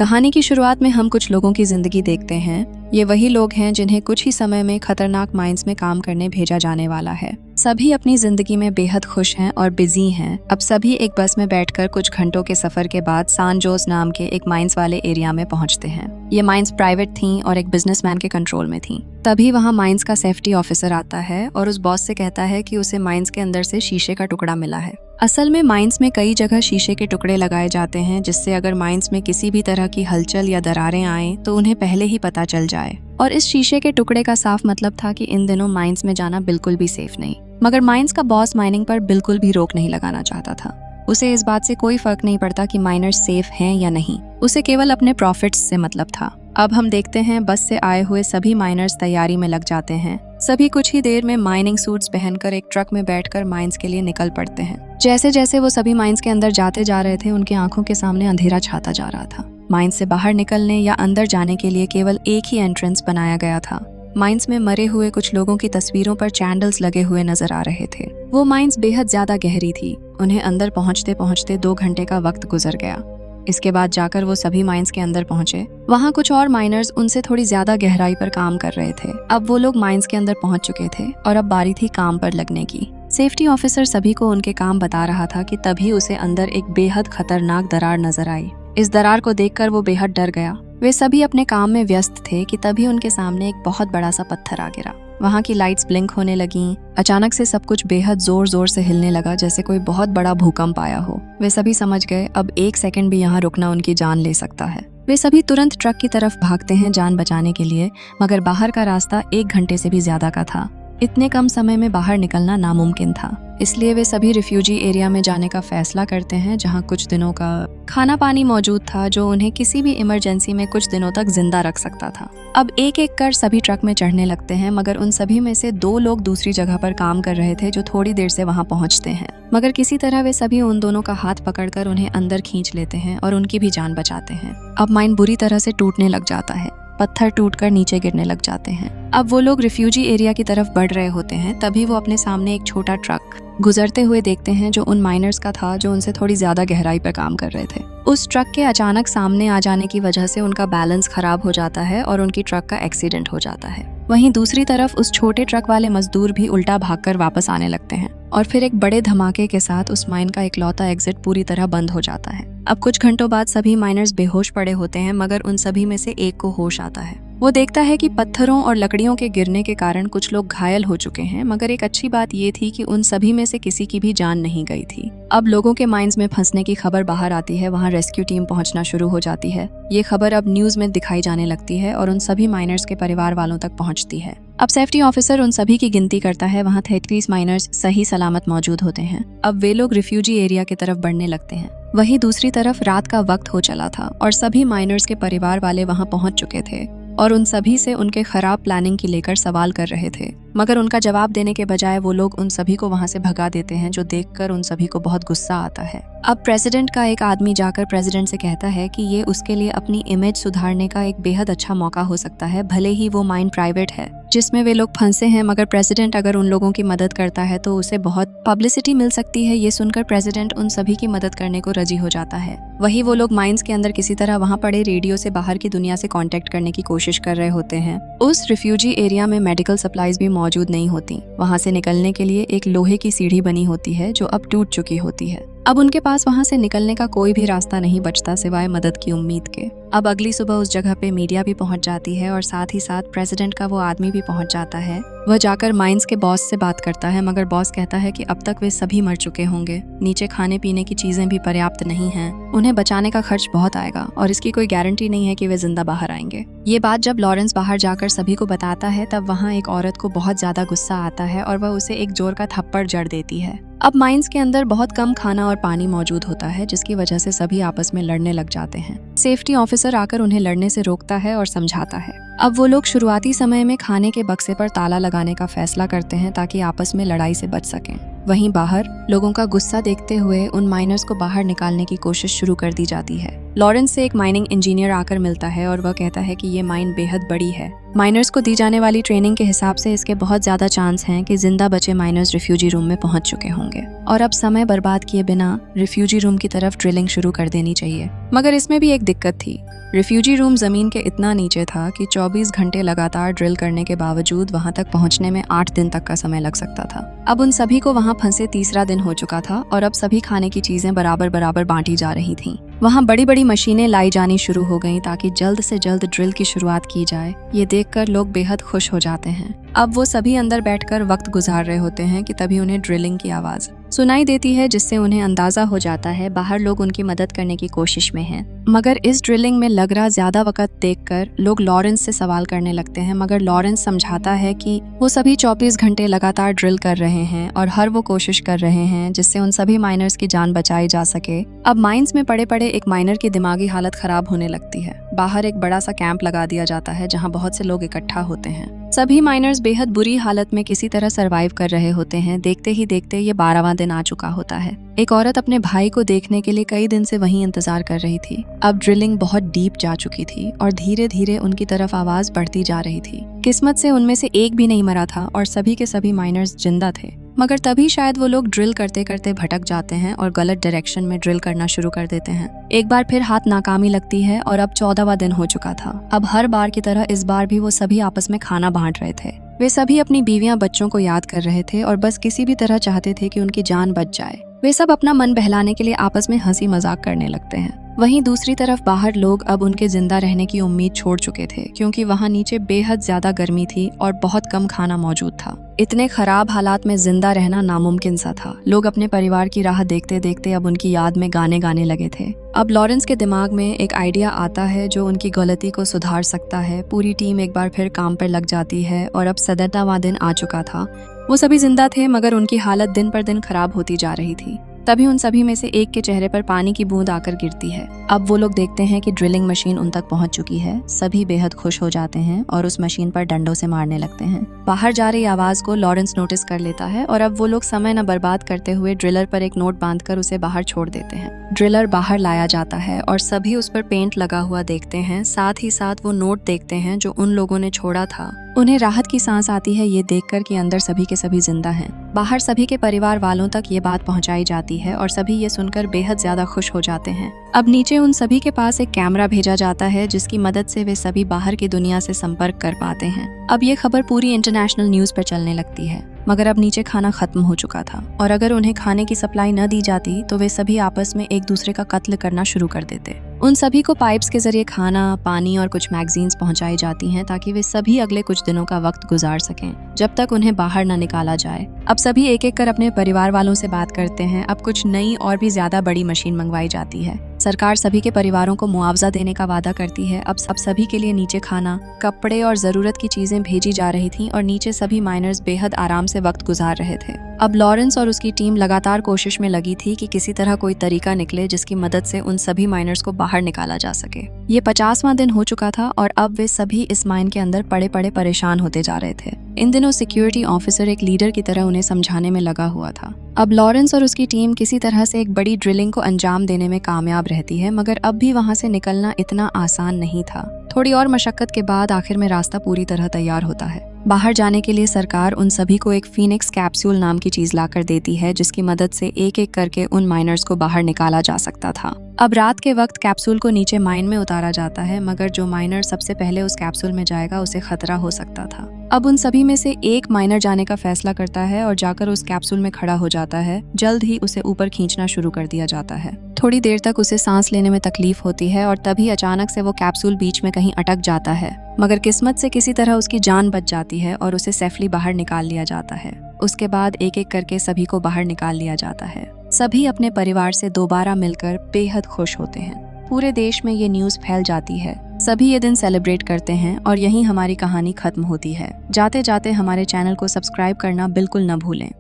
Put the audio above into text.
कहानी की शुरुआत में हम कुछ लोगों की जिंदगी देखते हैं। ये वही लोग हैं जिन्हें कुछ ही समय में खतरनाक माइंस में काम करने भेजा जाने वाला है। सभी अपनी जिंदगी में बेहद खुश हैं और बिजी हैं। अब सभी एक बस में बैठकर कुछ घंटों के सफर के बाद सान जोस नाम के एक माइंस वाले एरिया में पहुंचते हैं। ये माइंस प्राइवेट थीं और एक बिजनेसमैन के कंट्रोल में थीं। तभी वहां माइंस का सेफ्टी ऑफिसर आता है और उस बॉस से कहता है कि उसे माइंस के अंदर से शीशे का टुकड़ा मिला है। असल में माइंस में कई जगह शीशे के टुकड़े लगाए जाते हैं, जिससे अगर माइंस में किसी भी तरह की हलचल या दरारें आए तो उन्हें पहले ही पता चल जाए। और इस शीशे के टुकड़े का साफ मतलब था कि इन दिनों माइंस में जाना बिल्कुल भी सेफ नहीं। मगर माइंस का बॉस माइनिंग पर बिल्कुल भी रोक नहीं लगाना चाहता था। उसे इस बात से कोई फर्क नहीं पड़ता कि माइनर्स सेफ हैं या नहीं, उसे केवल अपने प्रॉफिट्स से मतलब था। अब हम देखते हैं बस से आए हुए सभी माइनर्स तैयारी में लग जाते हैं। सभी कुछ ही देर में माइनिंग सूट्स पहनकर एक ट्रक में बैठकर माइंस के लिए निकल पड़ते हैं। जैसे जैसे वो सभी माइंस के अंदर जाते जा रहे थे, उनकी आंखों के सामने अंधेरा छाता जा रहा था। माइंस से बाहर निकलने या अंदर जाने के लिए केवल एक ही एंट्रेंस बनाया गया था। माइंस में मरे हुए कुछ लोगों की तस्वीरों पर कैंडल्स लगे हुए नजर आ रहे थे। वो माइंस बेहद ज्यादा गहरी थी। उन्हें अंदर पहुंचते पहुंचते 2 घंटे का वक्त गुजर गया। इसके बाद जाकर वो सभी माइंस के अंदर पहुंचे। वहाँ कुछ और माइनर्स उनसे थोड़ी ज्यादा गहराई पर काम कर रहे थे। अब वो लोग माइंस के अंदर पहुंच चुके थे और अब बारी थी काम पर लगने की। सेफ्टी ऑफिसर सभी को उनके काम बता रहा था कि तभी उसे अंदर एक बेहद खतरनाक दरार नजर आई। इस दरार को देखकर वो बेहद डर गया। वे सभी अपने काम में व्यस्त थे कि तभी उनके सामने एक बहुत बड़ा सा पत्थर आ गिरा। वहाँ की लाइट्स ब्लिंक होने लगीं। अचानक से सब कुछ बेहद जोर जोर से हिलने लगा, जैसे कोई बहुत बड़ा भूकंप आया हो। वे सभी समझ गए अब 1 सेकंड भी यहाँ रुकना उनकी जान ले सकता है। वे सभी तुरंत ट्रक की तरफ भागते हैं जान बचाने के लिए, मगर बाहर का रास्ता 1 घंटे से भी ज्यादा का था। इतने कम समय में बाहर निकलना नामुमकिन था। इसलिए वे सभी रिफ्यूजी एरिया में जाने का फैसला करते हैं, जहां कुछ दिनों का खाना पानी मौजूद था जो उन्हें किसी भी इमरजेंसी में कुछ दिनों तक जिंदा रख सकता था। अब एक एक कर सभी ट्रक में चढ़ने लगते हैं, मगर उन सभी में से 2 लोग दूसरी जगह पर काम कर रहे थे जो थोड़ी देर से वहां पहुंचते हैं। मगर किसी तरह वे सभी उन दोनों का हाथ पकड़कर उन्हें अंदर खींच लेते हैं और उनकी भी जान बचाते हैं। अब माइन बुरी तरह से टूटने लग जाता है। पत्थर टूटकर नीचे गिरने लग जाते हैं। अब वो लोग रिफ्यूजी एरिया की तरफ बढ़ रहे होते हैं। तभी वो अपने सामने एक छोटा ट्रक गुजरते हुए देखते हैं जो उन माइनर्स का था जो उनसे थोड़ी ज्यादा गहराई पर काम कर रहे थे। उस ट्रक के अचानक सामने आ जाने की वजह से उनका बैलेंस खराब हो जाता है और उनकी ट्रक का एक्सीडेंट हो जाता है। वहीं दूसरी तरफ उस छोटे ट्रक वाले मजदूर भी उल्टा भागकर वापस आने लगते हैं और फिर एक बड़े धमाके के साथ उस माइन का इकलौता एग्जिट पूरी तरह बंद हो जाता है। अब कुछ घंटों बाद सभी माइनर्स बेहोश पड़े होते हैं, मगर उन सभी में से एक को होश आता है। वो देखता है कि पत्थरों और लकड़ियों के गिरने के कारण कुछ लोग घायल हो चुके हैं, मगर एक अच्छी बात ये थी कि उन सभी में से किसी की भी जान नहीं गई थी। अब लोगों के माइंस में फंसने की खबर बाहर आती है। वहाँ रेस्क्यू टीम पहुंचना शुरू हो जाती है। ये खबर अब न्यूज में दिखाई जाने लगती है और उन सभी माइनर्स के परिवार वालों तक पहुंचती है। अब सेफ्टी ऑफिसर उन सभी की गिनती करता है। वहाँ 33 माइनर्स सही सलामत मौजूद होते हैं। अब वे लोग रिफ्यूजी एरिया की तरफ बढ़ने लगते हैं। वहीं दूसरी तरफ रात का वक्त हो चला था और सभी माइनर्स के परिवार वाले वहाँ पहुंच चुके थे और उन सभी से उनके खराब प्लानिंग की लेकर सवाल कर रहे थे, मगर उनका जवाब देने के बजाय वो लोग उन सभी को वहां से भगा देते हैं, जो देखकर उन सभी को बहुत गुस्सा आता है। अब प्रेसिडेंट का एक आदमी जाकर प्रेसिडेंट से कहता है कि ये उसके लिए अपनी इमेज सुधारने का एक बेहद अच्छा मौका हो सकता है, भले ही वो माइन प्राइवेट है जिसमें वे लोग फंसे हैं, मगर प्रेसिडेंट अगर उन लोगों की मदद करता है तो उसे बहुत पब्लिसिटी मिल सकती है। ये सुनकर प्रेसिडेंट उन सभी की मदद करने को राजी हो जाता है। वही वो लोग माइंस के अंदर किसी तरह वहाँ पड़े रेडियो से बाहर की दुनिया से कांटेक्ट करने की कोशिश कर रहे होते हैं। उस रिफ्यूजी एरिया में मेडिकल सप्लाईज भी मौजूद नहीं होती। वहाँ से निकलने के लिए एक लोहे की सीढ़ी बनी होती है जो अब टूट चुकी होती है। अब उनके पास वहाँ से निकलने का कोई भी रास्ता नहीं बचता सिवाय मदद की उम्मीद के। अब अगली सुबह उस जगह पे मीडिया भी पहुंच जाती है और साथ ही साथ प्रेसिडेंट का वो आदमी भी पहुंच जाता है। वह जाकर माइंस के बॉस से बात करता है, मगर बॉस कहता है कि अब तक वे सभी मर चुके होंगे। नीचे खाने पीने की चीजें भी पर्याप्त नहीं हैं। उन्हें बचाने का खर्च बहुत आएगा और इसकी कोई गारंटी नहीं है कि वे जिंदा बाहर आएंगे। ये बात जब लॉरेंस बाहर जाकर सभी को बताता है, तब वहाँ एक औरत को बहुत ज्यादा गुस्सा आता है और वह उसे एक जोर का थप्पड़ जड़ देती है। अब माइंस के अंदर बहुत कम खाना और पानी मौजूद होता है, जिसकी वजह से सभी आपस में लड़ने लग जाते हैं। सेफ्टी ऑफिसर आकर उन्हें लड़ने से रोकता है और समझाता है। अब वो लोग शुरुआती समय में खाने के बक्से पर ताला लगाने का फैसला करते हैं ताकि आपस में लड़ाई से बच सकें। वहीं बाहर लोगों का गुस्सा देखते हुए उन माइनर्स को बाहर निकालने की कोशिश शुरू कर दी जाती है। लॉरेंस से एक माइनिंग इंजीनियर आकर मिलता है और वह कहता है कि ये माइन बेहद बड़ी है। माइनर्स को दी जाने वाली ट्रेनिंग के हिसाब से इसके बहुत ज्यादा चांस हैं कि जिंदा बचे माइनर्स रिफ्यूजी रूम में पहुंच चुके होंगे और अब समय बर्बाद किए बिना रिफ्यूजी रूम की तरफ ड्रिलिंग शुरू कर देनी चाहिए। मगर इसमें भी एक दिक्कत थी। रिफ्यूजी रूम जमीन के इतना नीचे था कि 24 घंटे लगातार ड्रिल करने के बावजूद वहां तक पहुंचने में 8 दिन तक का समय लग सकता था। अब उन सभी को वहां फंसे तीसरा दिन हो चुका था और अब सभी खाने की चीजें बराबर बराबर बांटी जा रही थीं। वहां बड़ी बड़ी मशीनें लाई जानी शुरू हो गईं ताकि जल्द से जल्द ड्रिल की शुरुआत की जाए। ये देखकर लोग बेहद खुश हो जाते हैं। अब वो सभी अंदर बैठकर वक्त गुजार रहे होते हैं कि तभी उन्हें ड्रिलिंग की आवाज सुनाई देती है, जिससे उन्हें अंदाजा हो जाता है बाहर लोग उनकी मदद करने की कोशिश में हैं। मगर इस ड्रिलिंग में लग रहा ज्यादा वक्त देखकर लोग लॉरेंस से सवाल करने लगते हैं, मगर लॉरेंस समझाता है कि वो सभी 24 घंटे लगातार ड्रिल कर रहे हैं और हर वो कोशिश कर रहे हैं जिससे उन सभी माइनर्स की जान बचाई जा सके। अब माइंस में पड़े पड़े एक माइनर की दिमागी हालत खराब होने लगती है। बाहर एक बड़ा सा कैंप लगा दिया जाता है जहाँ बहुत से लोग इकट्ठा होते हैं। सभी माइनर्स बेहद बुरी हालत में किसी तरह सरवाइव कर रहे होते हैं। देखते ही देखते ये 12वां दिन आ चुका होता है। एक औरत अपने भाई को देखने के लिए कई दिन से वहीं इंतजार कर रही थी। अब ड्रिलिंग बहुत डीप जा चुकी थी और धीरे धीरे उनकी तरफ आवाज बढ़ती जा रही थी। किस्मत से उनमें से एक भी नहीं मरा था और सभी के सभी माइनर्स जिंदा थे। मगर तभी शायद वो लोग ड्रिल करते करते भटक जाते हैं और गलत डायरेक्शन में ड्रिल करना शुरू कर देते हैं। एक बार फिर हाथ नाकामी लगती है और अब 14वां दिन हो चुका था। अब हर बार की तरह इस बार भी वो सभी आपस में खाना बांट रहे थे। वे सभी अपनी बीवियां बच्चों को याद कर रहे थे और बस किसी भी तरह चाहते थे कि उनकी जान बच जाए। वे सब अपना मन बहलाने के लिए आपस में हंसी मजाक करने लगते हैं। वहीं दूसरी तरफ बाहर लोग अब उनके जिंदा रहने की उम्मीद छोड़ चुके थे, क्योंकि वहां नीचे बेहद ज्यादा गर्मी थी और बहुत कम खाना मौजूद था। इतने खराब हालात में जिंदा रहना नामुमकिन सा था। लोग अपने परिवार की राह देखते देखते अब उनकी याद में गाने गाने लगे थे। अब लॉरेंस के दिमाग में एक आइडिया आता है जो उनकी गलती को सुधार सकता है। पूरी टीम एक बार फिर काम पर लग जाती है और अब 17वां दिन आ चुका था। वो सभी जिंदा थे मगर उनकी हालत दिन पर दिन खराब होती जा रही थी। तभी उन सभी में से एक के चेहरे पर पानी की बूंद आकर गिरती है। अब वो लोग देखते हैं कि ड्रिलिंग मशीन उन तक पहुंच चुकी है। सभी बेहद खुश हो जाते हैं और उस मशीन पर डंडों से मारने लगते हैं। बाहर जा रही आवाज को लॉरेंस नोटिस कर लेता है और अब वो लोग समय न बर्बाद करते हुए ड्रिलर पर एक नोट बांधकर उसे बाहर छोड़ देते हैं। ड्रिलर बाहर लाया जाता है और सभी उस पर पेंट लगा हुआ देखते हैं। साथ ही साथ वो नोट देखते हैं जो उन लोगों ने छोड़ा था। उन्हें राहत की सांस आती है ये देखकर कि अंदर सभी के सभी जिंदा हैं। बाहर सभी के परिवार वालों तक ये बात पहुंचाई जाती है और सभी ये सुनकर बेहद ज्यादा खुश हो जाते हैं। अब नीचे उन सभी के पास एक कैमरा भेजा जाता है जिसकी मदद से वे सभी बाहर की दुनिया से संपर्क कर पाते हैं। अब ये खबर पूरी इंटरनेशनल न्यूज पर चलने लगती है। मगर अब नीचे खाना खत्म हो चुका था और अगर उन्हें खाने की सप्लाई न दी जाती तो वे सभी आपस में एक दूसरे का कत्ल करना शुरू कर देते। उन सभी को पाइप्स के जरिए खाना, पानी और कुछ मैगजीन्स पहुंचाई जाती हैं ताकि वे सभी अगले कुछ दिनों का वक्त गुजार सकें जब तक उन्हें बाहर न निकाला जाए। अब सभी एक एक कर अपने परिवार वालों से बात करते हैं। अब कुछ नई और भी ज्यादा बड़ी मशीन मंगवाई जाती है। सरकार सभी के परिवारों को मुआवजा देने का वादा करती है। अब सभी के लिए नीचे खाना, कपड़े और जरूरत की चीजें भेजी जा रही थीं और नीचे सभी माइनर्स बेहद आराम से वक्त गुजार रहे थे। अब लॉरेंस और उसकी टीम लगातार कोशिश में लगी थी कि किसी तरह कोई तरीका निकले जिसकी मदद से उन सभी माइनर्स को बाहर निकाला जा सके। ये 50वां दिन हो चुका था और अब वे सभी इस माइन के अंदर पड़े पड़े परेशान होते जा रहे थे। इन दिनों सिक्योरिटी ऑफिसर एक लीडर की तरह उन्हें समझाने में लगा हुआ था। अब लॉरेंस और उसकी टीम किसी तरह से एक बड़ी ड्रिलिंग को अंजाम देने में कामयाब रहती है, मगर अब भी वहां से निकलना इतना आसान नहीं था। थोड़ी और मशक्कत के बाद आखिर में रास्ता पूरी तरह तैयार होता है। बाहर जाने के लिए सरकार उन सभी को एक फीनिक्स कैप्सूल नाम की चीज लाकर देती है जिसकी मदद से एक एक करके उन माइनर्स को बाहर निकाला जा सकता था। अब रात के वक्त कैप्सूल को नीचे माइन में उतारा जाता है, मगर जो माइनर सबसे पहले उस कैप्सूल में जाएगा उसे खतरा हो सकता था। अब उन सभी में से एक माइनर जाने का फैसला करता है और जाकर उस कैप्सूल में खड़ा हो जाता है। जल्द ही उसे ऊपर खींचना शुरू कर दिया जाता है। थोड़ी देर तक उसे सांस लेने में तकलीफ होती है और तभी अचानक से वो कैप्सूल बीच में कहीं अटक जाता है, मगर किस्मत से किसी तरह उसकी जान बच जाती है और उसे सेफली बाहर निकाल लिया जाता है। उसके बाद एक एक करके सभी को बाहर निकाल लिया जाता है। सभी अपने परिवार से दोबारा मिलकर बेहद खुश होते हैं। पूरे देश में ये न्यूज़ फैल जाती है। सभी ये दिन सेलिब्रेट करते हैं और यहीं हमारी कहानी खत्म होती है। जाते जाते हमारे चैनल को सब्सक्राइब करना बिल्कुल न भूलें।